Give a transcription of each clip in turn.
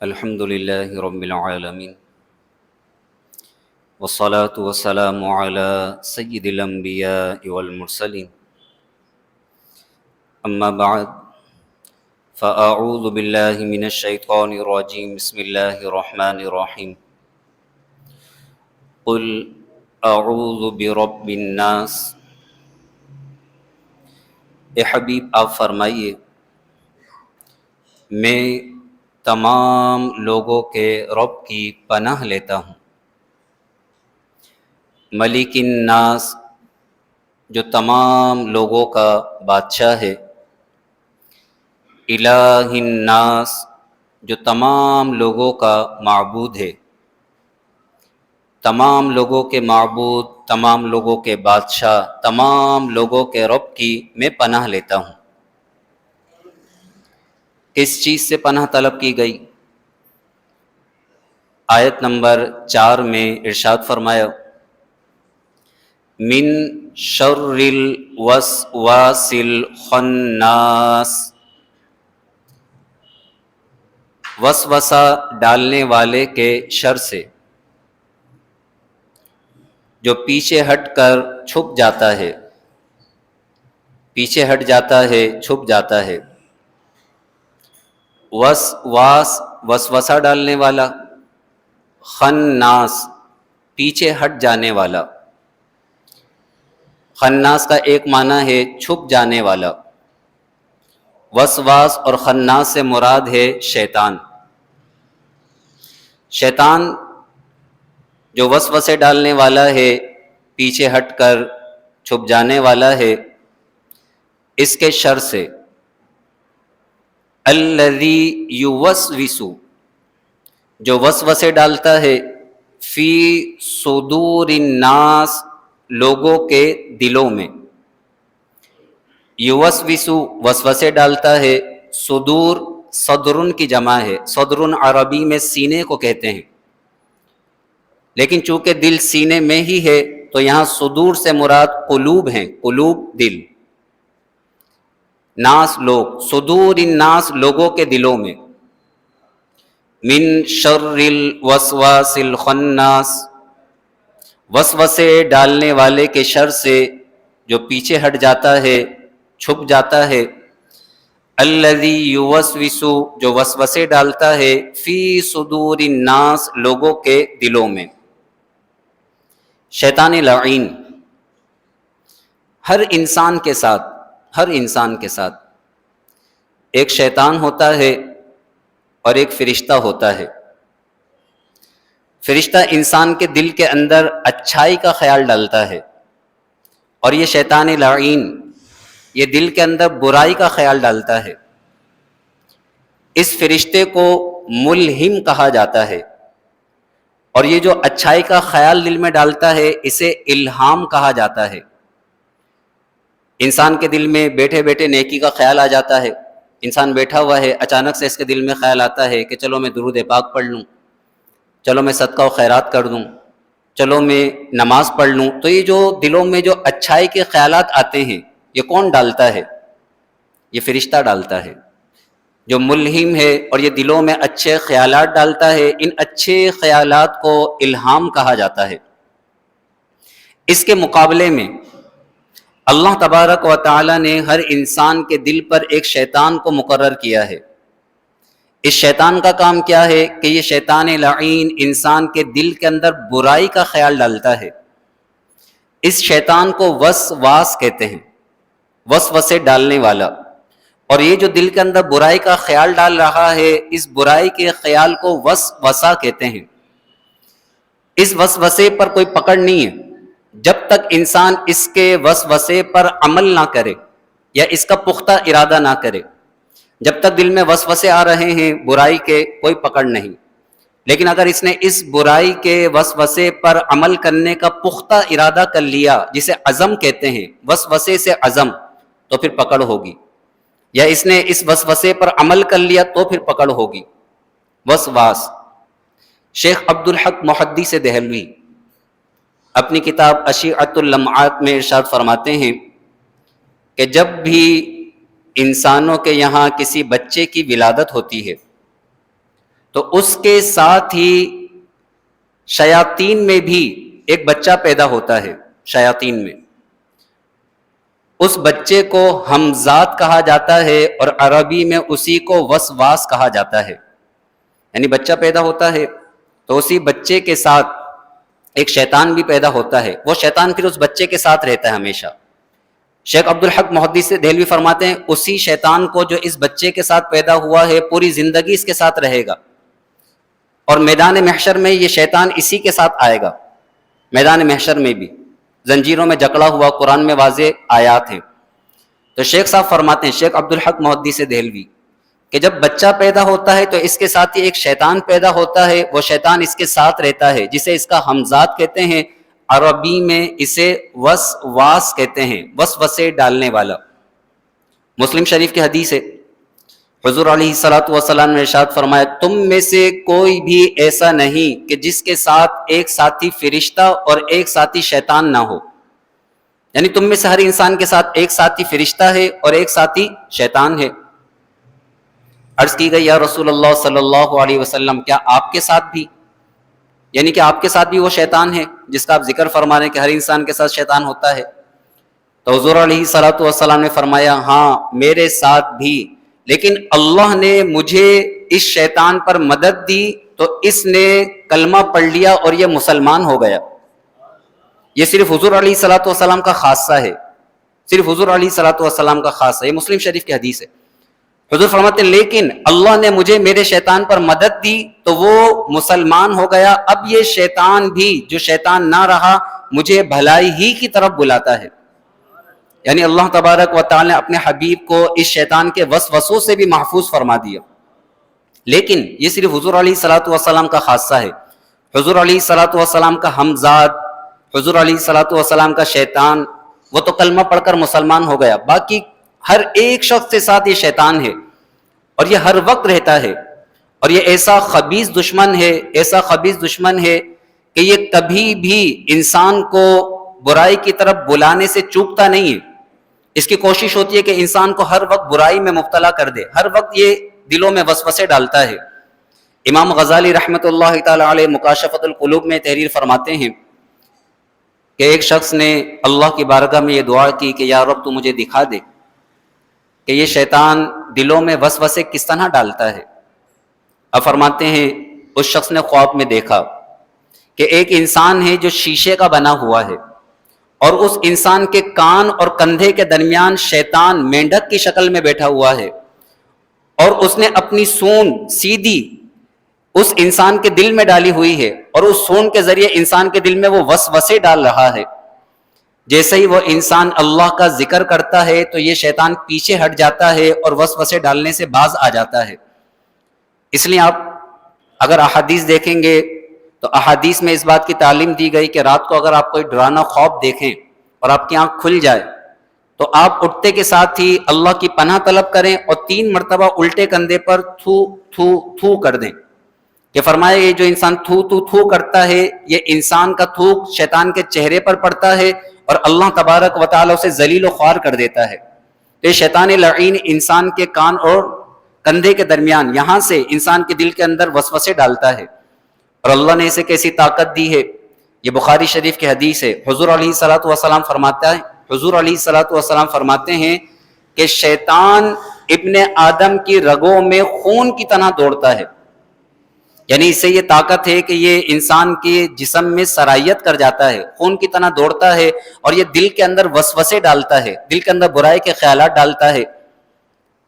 الحمد لله رب العالمين والصلاة والسلام على سيد الأنبياء والمرسلين أما بعد فأعوذ بالله من الشيطان الرجيم بسم الله الرحمن الرحيم قل أعوذ برب الناس اے حبیب آپ فرمائیے میں تمام لوگوں کے رب کی پناہ لیتا ہوں، ملک الناس جو تمام لوگوں کا بادشاہ ہے، الہ الناس جو تمام لوگوں کا معبود ہے، تمام لوگوں کے معبود، تمام لوگوں کے بادشاہ، تمام لوگوں کے رب کی میں پناہ لیتا ہوں۔ کس چیز سے پناہ طلب کی گئی؟ آیت نمبر 4 میں ارشاد فرمایا من شر الوسواس الخناس، وسوسہ ڈالنے والے کے شر سے، جو پیچھے ہٹ کر چھپ جاتا ہے، پیچھے ہٹ جاتا ہے، چھپ جاتا ہے۔ وسواس وسوسہ ڈالنے والا، خناس پیچھے ہٹ جانے والا۔ خناس کا ایک معنی ہے چھپ جانے والا، وسواس اور خناس سے مراد ہے شیطان۔ شیطان جو وسوسے ڈالنے والا ہے، پیچھے ہٹ کر چھپ جانے والا ہے، اس کے شر سے الذی یوسوس جو وسوسے ڈالتا ہے فی صدور الناس لوگوں کے دلوں میں۔ یوسوس وسوسے ڈالتا ہے، صدور صدرن کی جمع ہے، صدرن عربی میں سینے کو کہتے ہیں، لیکن چونکہ دل سینے میں ہی ہے تو یہاں صدور سے مراد قلوب ہیں، قلوب دل، ناس لوگ، صدور الناس لوگوں کے دلوں میں۔ من شر الوسواس الخناس وسوسے ڈالنے والے کے شر سے جو پیچھے ہٹ جاتا ہے، چھپ جاتا ہے۔ الذی یوسوس جو وسوسے ڈالتا ہے فی صدور الناس لوگوں کے دلوں میں۔ شیطان لعین ہر انسان کے ساتھ ایک شیطان ہوتا ہے اور ایک فرشتہ ہوتا ہے۔ فرشتہ انسان کے دل کے اندر اچھائی کا خیال ڈالتا ہے، اور یہ شیطان لعین یہ دل کے اندر برائی کا خیال ڈالتا ہے۔ اس فرشتے کو ملہم کہا جاتا ہے، اور یہ جو اچھائی کا خیال دل میں ڈالتا ہے اسے الہام کہا جاتا ہے۔ انسان کے دل میں بیٹھے بیٹھے نیکی کا خیال آ جاتا ہے، انسان بیٹھا ہوا ہے، اچانک سے اس کے دل میں خیال آتا ہے کہ چلو میں درود پاک پڑھ لوں، چلو میں صدقہ و خیرات کر دوں، چلو میں نماز پڑھ لوں۔ تو یہ جو دلوں میں جو اچھائی کے خیالات آتے ہیں یہ کون ڈالتا ہے؟ یہ فرشتہ ڈالتا ہے، جو ملہم ہے اور یہ دلوں میں اچھے خیالات ڈالتا ہے۔ ان اچھے خیالات کو الہام کہا جاتا ہے۔ اس کے مقابلے میں اللہ تبارک و تعالی نے ہر انسان کے دل پر ایک شیطان کو مقرر کیا ہے۔ اس شیطان کا کام کیا ہے کہ یہ شیطان لعین انسان کے دل کے اندر برائی کا خیال ڈالتا ہے۔ اس شیطان کو وسواس کہتے ہیں، وسوسے ڈالنے والا۔ اور یہ جو دل کے اندر برائی کا خیال ڈال رہا ہے، اس برائی کے خیال کو وسوسہ کہتے ہیں۔ اس وسوسے پر کوئی پکڑ نہیں ہے جب تک انسان اس کے وسوسے پر عمل نہ کرے یا اس کا پختہ ارادہ نہ کرے۔ جب تک دل میں وسوسے آ رہے ہیں برائی کے، کوئی پکڑ نہیں، لیکن اگر اس نے اس برائی کے وسوسے پر عمل کرنے کا پختہ ارادہ کر لیا، جسے عزم کہتے ہیں، وسوسے سے عزم، تو پھر پکڑ ہوگی، یا اس نے اس وسوسے پر عمل کر لیا تو پھر پکڑ ہوگی۔ وسواس شیخ عبدالحق محدث دہلوی اپنی کتاب اشیعۃ اللمعات میں ارشاد فرماتے ہیں کہ جب بھی انسانوں کے یہاں کسی بچے کی ولادت ہوتی ہے تو اس کے ساتھ ہی شیاطین میں بھی ایک بچہ پیدا ہوتا ہے. شیاطین میں اس بچے کو ہمزاد کہا جاتا ہے اور عربی میں اسی کو وسواس کہا جاتا ہے. یعنی بچہ پیدا ہوتا ہے تو اسی بچے کے ساتھ ایک شیطان بھی پیدا ہوتا ہے. وہ شیطان پھر اس بچے کے ساتھ رہتا ہے ہمیشہ. شیخ عبدالحق محدث دہلوی فرماتے ہیں اسی شیطان کو جو اس بچے کے ساتھ پیدا ہوا ہے پوری زندگی اس کے ساتھ رہے گا، اور میدان محشر میں یہ شیطان اسی کے ساتھ آئے گا. میدان محشر میں بھی زنجیروں میں جکڑا ہوا، قرآن میں واضح آیات ہیں. تو شیخ صاحب فرماتے ہیں، شیخ عبدالحق محدث دہلوی، کہ جب بچہ پیدا ہوتا ہے تو اس کے ساتھ ہی ایک شیطان پیدا ہوتا ہے. وہ شیطان اس کے ساتھ رہتا ہے، جسے اس کا ہمزاد کہتے ہیں. عربی میں اسے وسواس کہتے ہیں، وسوسے ڈالنے والا. مسلم شریف کی حدیث ہے، حضور علیہ الصلوۃ والسلام نے ارشاد فرمایا تم میں سے کوئی بھی ایسا نہیں کہ جس کے ساتھ ایک ساتھی فرشتہ اور ایک ساتھی شیطان نہ ہو. یعنی تم میں سے ہر انسان کے ساتھ ایک ساتھی فرشتہ ہے اور ایک ساتھی شیطان ہے. عرض کی گئی یا رسول اللہ صلی اللہ علیہ وسلم کیا آپ کے ساتھ بھی، یعنی کہ آپ کے ساتھ بھی وہ شیطان ہے جس کا آپ ذکر فرما رہے ہیں کہ ہر انسان کے ساتھ شیطان ہوتا ہے؟ تو حضور علیہ الصلوۃ والسلام نے فرمایا ہاں میرے ساتھ بھی، لیکن اللہ نے مجھے اس شیطان پر مدد دی تو اس نے کلمہ پڑھ لیا اور یہ مسلمان ہو گیا. یہ صرف حضور علیہ الصلوۃ والسلام کا خاصہ ہے، صرف حضور علیہ الصلوۃ والسلام کا خاصہ ہے. یہ مسلم شریف کی حدیث ہے. حضور فرماتے ہیں لیکن اللہ نے مجھے میرے شیطان پر مدد دی تو وہ مسلمان ہو گیا. اب یہ شیطان بھی جو شیطان نہ رہا مجھے بھلائی ہی کی طرف بلاتا ہے. یعنی اللہ تبارک و تعالی نے اپنے حبیب کو اس شیطان کے وسوسوں سے بھی محفوظ فرما دیا. لیکن یہ صرف حضور علیہ الصلوۃ والسلام کا خاصہ ہے. حضور علیہ الصلوۃ والسلام کا ہمزاد، حضور علیہ الصلوۃ والسلام کا شیطان، وہ تو کلمہ پڑھ کر مسلمان ہو گیا. باقی ہر ایک شخص کے ساتھ یہ شیطان ہے اور یہ ہر وقت رہتا ہے. اور یہ ایسا خبیث دشمن ہے، ایسا خبیث دشمن ہے کہ یہ کبھی بھی انسان کو برائی کی طرف بلانے سے چوکتا نہیں ہے. اس کی کوشش ہوتی ہے کہ انسان کو ہر وقت برائی میں مبتلا کر دے، ہر وقت یہ دلوں میں وسوسے ڈالتا ہے. امام غزالی رحمۃ اللہ تعالی علیہ مکاشفۃ القلوب میں تحریر فرماتے ہیں کہ ایک شخص نے اللہ کی بارگاہ میں یہ دعا کی کہ یا رب تو مجھے دکھا دے کہ یہ شیطان دلوں میں وسوسے کس طرح ڈالتا ہے. اب فرماتے ہیں اس شخص نے خواب میں دیکھا کہ ایک انسان ہے جو شیشے کا بنا ہوا ہے اور اس انسان کے کان اور کندھے کے درمیان شیطان مینڈک کی شکل میں بیٹھا ہوا ہے اور اس نے اپنی سونڈ سیدھی اس انسان کے دل میں ڈالی ہوئی ہے اور اس سونڈ کے ذریعے انسان کے دل میں وہ وسوسے ڈال رہا ہے. جیسے ہی وہ انسان اللہ کا ذکر کرتا ہے تو یہ شیطان پیچھے ہٹ جاتا ہے اور وسوسے ڈالنے سے باز آ جاتا ہے. اس لیے آپ اگر احادیث دیکھیں گے تو احادیث میں اس بات کی تعلیم دی گئی کہ رات کو اگر آپ کوئی ڈرانا خواب دیکھیں اور آپ کی آنکھ کھل جائے تو آپ اٹھتے کے ساتھ ہی اللہ کی پناہ طلب کریں اور 3 مرتبہ الٹے کندھے پر تھو تھو تھو کر دیں. کہ فرمایا یہ جو انسان تھو تھو تھو کرتا ہے یہ انسان کا تھوک شیطان کے چہرے پر پڑتا ہے اور اللہ تبارک و تعالی اسے ذلیل و خوار کر دیتا ہے. تو یہ شیطان لعین انسان کے کان اور کندھے کے درمیان یہاں سے انسان کے دل کے اندر وسوسے ڈالتا ہے. اور اللہ نے اسے کیسی طاقت دی ہے، یہ بخاری شریف کی حدیث ہے. حضور علیہ الصلوۃ والسلام فرماتا ہے، حضور علیہ الصلوۃ والسلام فرماتے ہیں کہ شیطان ابن آدم کی رگوں میں خون کی طرح دوڑتا ہے. یعنی اس سے یہ طاقت ہے کہ یہ انسان کے جسم میں سرائیت کر جاتا ہے، خون کی طرح دوڑتا ہے اور یہ دل کے اندر وسوسے ڈالتا ہے، دل کے اندر برائی کے خیالات ڈالتا ہے.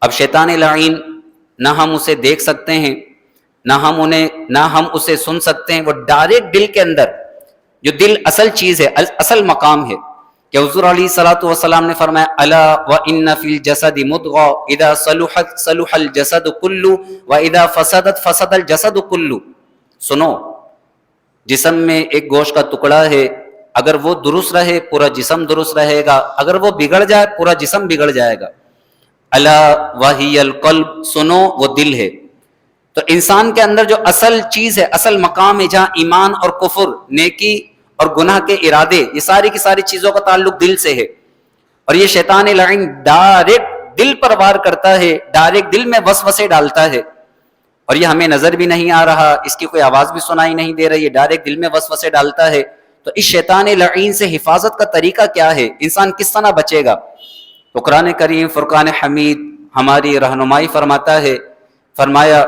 اب شیطان لعین نہ ہم اسے دیکھ سکتے ہیں نہ ہم اسے سن سکتے ہیں. وہ ڈائریکٹ دل کے اندر، جو دل اصل چیز ہے، اصل مقام ہے، کہ حضور علیہ الصلوۃ والسلام نے فرمایا الا وان فی الجسد مضغہ اذا صلحت صلح الجسد کلہ واذا فسدت فسد الجسد کلہ. سنو، جسم میں ایک گوشت کا ٹکڑا ہے، اگر وہ درست رہے پورا جسم درست رہے گا، اگر وہ بگڑ جائے پورا جسم بگڑ جائے گا. الا وہی القلب، سنو وہ دل ہے. تو انسان کے اندر جو اصل چیز ہے، اصل مقام ہے، جہاں ایمان اور کفر، نیکی اور گناہ کے ارادے، یہ ساری کی ساری چیزوں کا تعلق دل سے ہے. اور یہ شیطان لعین ڈائریکٹ دل پر وار کرتا ہے، ڈائریکٹ دل میں وسوسے ڈالتا ہے. اور یہ ہمیں نظر بھی نہیں آ رہا، اس کی کوئی آواز بھی سنائی نہیں دے رہی، یہ ڈائریکٹ دل میں وسوسے ڈالتا ہے، تو اس شیطان لعین سے حفاظت کا طریقہ کیا ہے؟ انسان کس طرح بچے گا؟ تو قرآن کریم فرقان حمید ہماری رہنمائی فرماتا ہے، فرمایا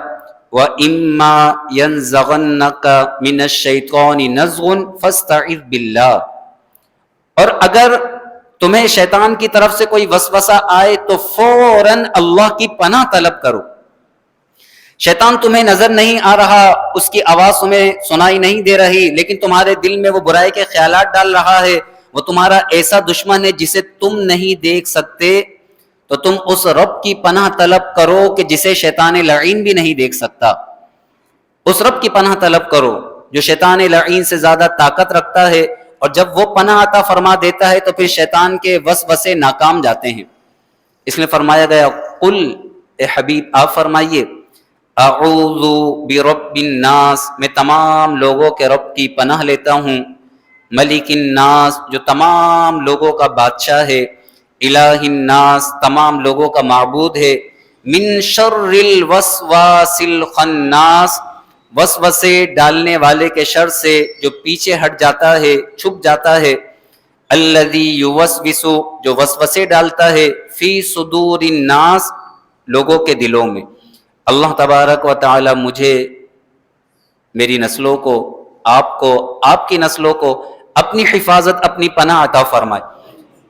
وَإِمَّا يَنزَغَنَّكَ مِنَ الشَّيْطَانِ نَزْغٌ فَاسْتَعِذْ بِاللَّهِ، اور اگر تمہیں شیطان کی طرف سے کوئی وسوسہ آئے تو فوراً اللہ کی پناہ طلب کرو۔ شیطان تمہیں نظر نہیں آ رہا، اس کی آواز تمہیں سنائی نہیں دے رہی، لیکن تمہارے دل میں وہ برائی کے خیالات ڈال رہا ہے، وہ تمہارا ایسا دشمن ہے جسے تم نہیں دیکھ سکتے، تو تم اس رب کی پناہ طلب کرو کہ جسے شیطان لعین بھی نہیں دیکھ سکتا۔ اس رب کی پناہ طلب کرو جو شیطان لعین سے زیادہ طاقت رکھتا ہے، اور جب وہ پناہ عطا فرما دیتا ہے تو پھر شیطان کے وسوسے ناکام جاتے ہیں۔ اس لیے فرمایا گیا قل، اے حبیب آپ فرمائیے، اعوذ برب الناس، میں تمام لوگوں کے رب کی پناہ لیتا ہوں، ملک الناس، جو تمام لوگوں کا بادشاہ ہے، الہ الناس، تمام لوگوں کا معبود ہے، من شر الوسواس الخناس، وسوسے ڈالنے والے کے شر سے جو پیچھے ہٹ جاتا ہے، چھپ جاتا ہے، الذی یوسوس، جو وسوسے ڈالتا ہے، فی صدور الناس، لوگوں کے دلوں میں۔ اللہ تبارک و تعالی مجھے، میری نسلوں کو، آپ کو، آپ کی نسلوں کو اپنی حفاظت، اپنی پناہ عطا فرمائے۔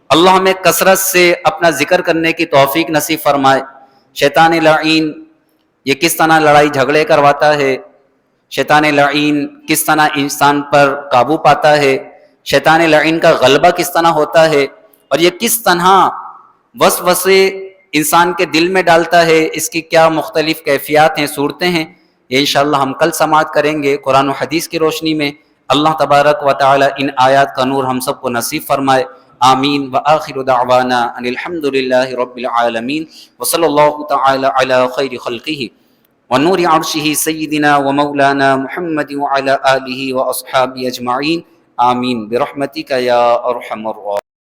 اللہ ہمیں کثرت سے اپنا ذکر کرنے کی توفیق نصیب فرمائے۔ شیطان لعین یہ کس طرح لڑائی جھگڑے کرواتا ہے، شیطان لعین کس طرح انسان پر قابو پاتا ہے، شیطان لعین کا غلبہ کس طرح ہوتا ہے، اور یہ کس طرح وسوسے انسان کے دل میں ڈالتا ہے، اس کی کیا مختلف کیفیات ہیں، صورتیں ہیں، یہ انشاءاللہ ہم کل سماعت کریں گے قرآن و حدیث کی روشنی میں۔ اللہ تبارک و تعالی ان آیات کا نور ہم سب کو نصیب فرمائے، آمین۔ وآخر دعوانا ان الحمد للہ رب العالمین، وصلی اللہ تعالی علی خیر خلقہ ونور عرشہ سیدنا ومولانا محمد وعلی آلہ واصحابہ اجمعین، آمین برحمتک یا ارحم الراحمین۔